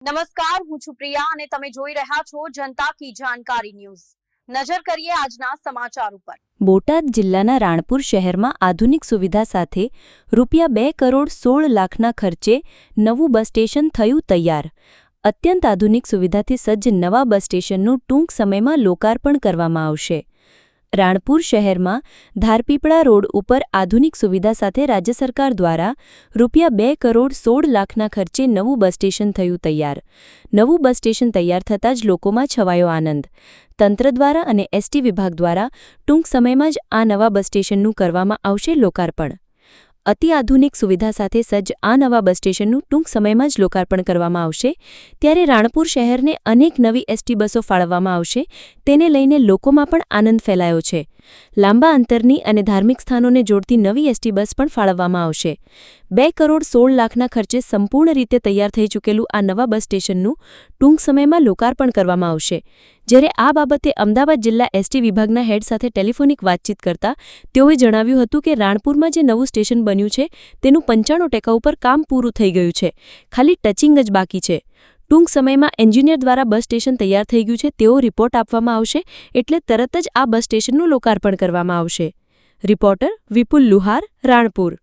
નમસ્કાર, હું છું પ્રિયા અને તમે જોઈ રહ્યા છો જનતા કી જાણકારી ન્યૂઝ। નજર કરીએ આજના સમાચાર ઉપર। બોટાદ જિલ્લાના રાણપુર શહેરમાં આધુનિક સુવિધા સાથે ₹2.16 કરોડ ખર્ચે નવું બસ સ્ટેશન થયું તૈયાર। અત્યંત આધુનિક સુવિધાથી સજ્જ નવા બસ સ્ટેશનનું ટૂંક સમયમાં લોકાર્પણ કરવામાં આવશે। રાણપુર શહેરમાં ધારપીપળા રોડ ઉપર આધુનિક સુવિધા સાથે રાજ્ય સરકાર દ્વારા ₹2.16 કરોડ ખર્ચે નવું બસ સ્ટેશન થયું તૈયાર। નવું બસ સ્ટેશન તૈયાર થતાં જ લોકોમાં છવાયો આનંદ। તંત્ર દ્વારા અને એસટી વિભાગ દ્વારા ટૂંક સમયમાં જ આ નવા બસ સ્ટેશનનું કરવામાં આવશે લોકાર્પણ। અતિ આધુનિક સુવિધા સાથે સજ્જ આ નવા બસ સ્ટેશનનું ટૂંક સમયમાં જ લોકાર્પણ કરવામાં આવશે। ત્યારે રાણપુર શહેરને અનેક નવી એસટી બસો ફાળવવામાં આવશે, તેને લઈને લોકોમાં પણ આનંદ ફેલાયો છે। લાંબા અંતરની અને ધાર્મિક સ્થાનોને જોડતી નવી એસટી બસ પણ ફાળવવામાં આવશે। ₹2.16 કરોડ ખર્ચે સંપૂર્ણ રીતે તૈયાર થઈ ચૂકેલું આ નવા બસ સ્ટેશનનું ટૂંક સમયમાં લોકાર્પણ કરવામાં આવશે। જ્યારે આ બાબતે અમદાવાદ જિલ્લા એસટી વિભાગના હેડ સાથે ટેલિફોનિક વાતચીત કરતા તેઓએ જણાવ્યું હતું કે રાણપુરમાં જે નવું સ્ટેશન બન્યું છે તેનું 95% ઉપર કામ પૂરું થઈ ગયું છે, ખાલી ટચિંગ જ બાકી છે। ટૂંક સમયમાં એન્જિનિયર દ્વારા બસ સ્ટેશન તૈયાર થઈ ગયું છે તેવો રિપોર્ટ આપવામાં આવશે, એટલે તરત જ આ બસ સ્ટેશનનું લોકાર્પણ કરવામાં આવશે। રિપોર્ટર વિપુલ લુહાર, રાણપુર।